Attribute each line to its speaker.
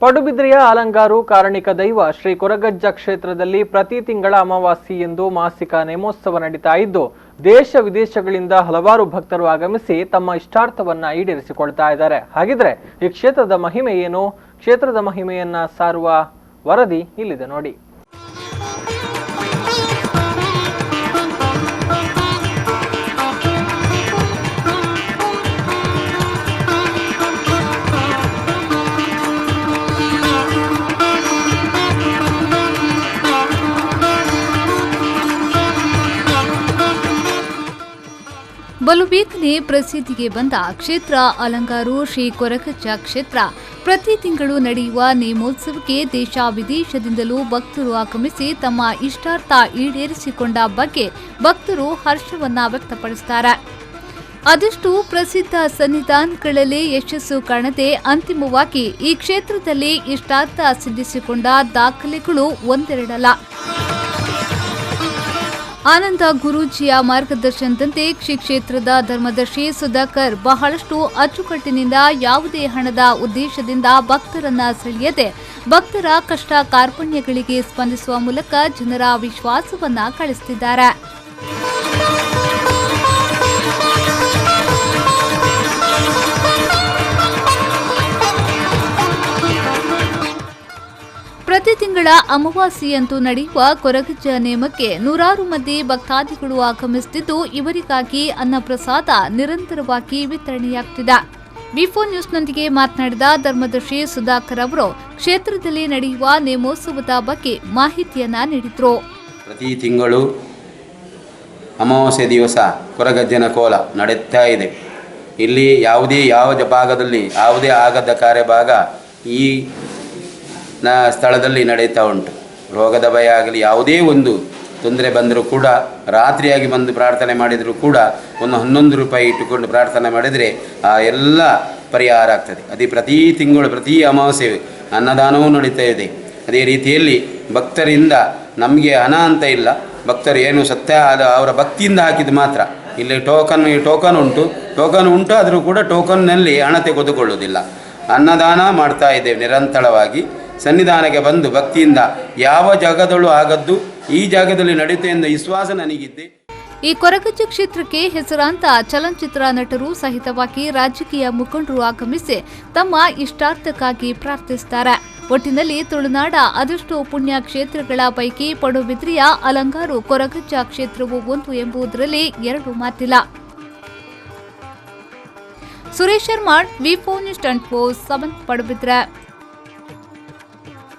Speaker 1: ಪಡುಬಿದ್ರೆಯ ಅಲಂಗಾರು ಕಾರಣಿಕ ದೈವ ಶ್ರೀ ಕೊರಗಜ್ಜ ಕ್ಷೇತ್ರದಲ್ಲಿ ಪ್ರತಿ ತಿಂಗಳ ಅಮಾವಾಸ್ಯೆಯಂದು ಮಾಸಿಕ ನೇಮೋತ್ಸವ ನಡೀತಾ ಇದ್ದು ದೇಶ ವಿದೇಶಗಳಿಂದ ಹಲವಾರು ಭಕ್ತರು ಆಗಮಿಸಿ ತಮ್ಮ ಇಷ್ಟಾರ್ಥವನ್ನ ಈಡೇರಿಸಿಕೊಳ್ತಾ ಇದ್ದಾರೆ. ಹಾಗಿದ್ರೆ ಈ ಕ್ಷೇತ್ರದ ಮಹಿಮೆ ಏನು? ಕ್ಷೇತ್ರದ ಮಹಿಮೆಯನ್ನ ಸಾರುವ ವರದಿ ಇಲ್ಲಿದೆ ನೋಡಿ.
Speaker 2: ಬಲು ಬೇಗನೆ ಪ್ರಸಿದ್ಧಿಗೆ ಬಂದ ಕ್ಷೇತ್ರ ಅಲಂಗಾರು ಶ್ರೀ ಕೊರಗಜ್ಜ ಕ್ಷೇತ್ರ ಪ್ರತಿ ತಿಂಗಳು ನಡೆಯುವ ನೇಮೋತ್ಸವಕ್ಕೆ ದೇಶ ವಿದೇಶದಿಂದಲೂ ಭಕ್ತರು ಆಗಮಿಸಿ ತಮ್ಮ ಇಷ್ಟಾರ್ಥ ಈಡೇರಿಸಿಕೊಂಡ ಬಗ್ಗೆ ಭಕ್ತರು ಹರ್ಷವನ್ನ ವ್ಯಕ್ತಪಡಿಸುತ್ತಾರೆ. ಅದೆಷ್ಟು ಪ್ರಸಿದ್ಧ ಸನ್ನಿಧಾನಗಳಲ್ಲಿ ಯಶಸ್ಸು ಕಾಣದೆ ಅಂತಿಮವಾಗಿ ಈ ಕ್ಷೇತ್ರದಲ್ಲಿ ಇಷ್ಟಾರ್ಥ ಸಿದ್ಧಿಸಿಕೊಂಡ ದಾಖಲೆಗಳು ಒಂದೆರಡಲ್ಲ. ಆನಂದ ಗುರೂಜಿಯ ಮಾರ್ಗದರ್ಶನದಂತೆ ಶ್ರೀ ಕ್ಷೇತ್ರದ ಧರ್ಮದರ್ಶಿ ಸುಧಾಕರ್ ಬಹಳಷ್ಟು ಅಚ್ಚುಕಟ್ಟಿನಿಂದ ಯಾವುದೇ ಹಣದ ಉದ್ದೇಶದಿಂದ ಭಕ್ತರನ್ನ ಸೆಳೆಯದೆ ಭಕ್ತರ ಕಷ್ಟ ಕಾರ್ಪಣ್ಯಗಳಿಗೆ ಸ್ಪಂದಿಸುವ ಮೂಲಕ ಜನರ ವಿಶ್ವಾಸವನ್ನ ಗಳಿಸುತ್ತಿದ್ದಾರೆ. ಪ್ರತಿ ತಿಂಗಳ ಅಮಾವಾಸ್ಯೆಯಂದು ನಡೆಯುವ ಕೊರಗಜ್ಜ ನೇಮಕ್ಕೆ ನೂರಾರು ಮಂದಿ ಭಕ್ತಾದಿಗಳು ಆಗಮಿಸುತ್ತಿದ್ದು ಇವರಿಗಾಗಿ ಅನ್ನಪ್ರಸಾದ ನಿರಂತರವಾಗಿ ವಿತರಣೆಯಾಗುತ್ತಿದೆ. ವಿ4 ನ್ಯೂಸ್ನೊಂದಿಗೆ ಮಾತನಾಡಿದ ಧರ್ಮದರ್ಶಿ ಸುಧಾಕರ್ ಅವರು ಕ್ಷೇತ್ರದಲ್ಲಿ ನಡೆಯುವ ನೇಮೋತ್ಸವದ ಬಗ್ಗೆ ಮಾಹಿತಿಯನ್ನ ನೀಡಿದರು.
Speaker 3: ಪ್ರತಿ ತಿಂಗಳು ಅಮಾವಾಸ್ಯೆ ದಿವಸ ಕೊರಗಜ್ಜನ ಕೋಲ ನಡೆಯುತ್ತಾ ಇದೆ. ಇಲ್ಲಿ ಯಾವ ಭಾಗದಲ್ಲಿ ಯಾವುದೇ ಆಗದ ಕಾರ್ಯಭಾಗ ಈ ಸ್ಥಳದಲ್ಲಿ ನಡೆಯುತ್ತಾ ಉಂಟು. ರೋಗದ ಭಯ ಆಗಲಿ ಯಾವುದೇ ಒಂದು ತೊಂದರೆ ಬಂದರೂ ಕೂಡ ರಾತ್ರಿಯಾಗಿ ಬಂದು ಪ್ರಾರ್ಥನೆ ಮಾಡಿದರೂ ಕೂಡ ಒಂದು 11 ರೂಪಾಯಿ ಇಟ್ಟುಕೊಂಡು ಪ್ರಾರ್ಥನೆ ಮಾಡಿದರೆ ಆ ಎಲ್ಲ ಪರಿಹಾರ ಆಗ್ತದೆ. ಅದೇ ಪ್ರತಿ ತಿಂಗಳು ಪ್ರತಿ ಅಮಾವಾಸ್ಯೆ ಅನ್ನದಾನವೂ ನಡೀತಾ ಇದೆ. ಅದೇ ರೀತಿಯಲ್ಲಿ ಭಕ್ತರಿಂದ ನಮಗೆ ಹಣ ಅಂತ ಇಲ್ಲ, ಭಕ್ತರು ಏನು ಸತ್ಯ ಅವರ ಭಕ್ತಿಯಿಂದ ಹಾಕಿದ್ದು ಮಾತ್ರ. ಇಲ್ಲಿ ಟೋಕನ್ ಉಂಟು ಆದರೂ ಕೂಡ ಟೋಕನ್ನಲ್ಲಿ ಹಣ ತೆಗೆದುಕೊಳ್ಳುವುದಿಲ್ಲ. ಅನ್ನದಾನ ಮಾಡ್ತಾ ಇದ್ದೇವೆ ನಿರಂತರವಾಗಿ. ಸನ್ನಿಧಾನಕ್ಕೆ ಬಂದು ಭಕ್ತಿಯಿಂದ ಯಾವ ಜಾಗದಲ್ಲೂ ಆಗದ್ದು ಈ ಜಾಗದಲ್ಲಿ ನಡೆಯುತ್ತೆ ಎಂದ ವಿಶ್ವಾಸ ನನಗಿದ್ದೆ.
Speaker 2: ಈ ಕೊರಗಜ್ಜ ಕ್ಷೇತ್ರಕ್ಕೆ ಹೆಸರಾಂತ ಚಲನಚಿತ್ರ ನಟರು ಸಹಿತವಾಗಿ ರಾಜಕೀಯ ಮುಖಂಡರು ಆಗಮಿಸಿ ತಮ್ಮ ಇಷ್ಟಾರ್ಥಕ್ಕಾಗಿ ಪ್ರಾರ್ಥಿಸುತ್ತಾರೆ. ಒಟ್ಟಿನಲ್ಲಿ ತುಳುನಾಡ ಅದೆಷ್ಟೋ ಪುಣ್ಯ ಕ್ಷೇತ್ರಗಳ ಪೈಕಿ ಪಡುಬಿದ್ರೆಯ ಅಲಂಗಾರು ಕೊರಗಜ್ಜ ಕ್ಷೇತ್ರವು ಒಂದು ಎಂಬುದರಲ್ಲಿ ಎರಡು ಮಾತಿಲ್ಲ. ಸುರೇಶ್ ಶರ್ಮಾ, ವಿ4 ನ್ಯೂಸ್ 24 ಪಡುಬಿದ್ರೆ.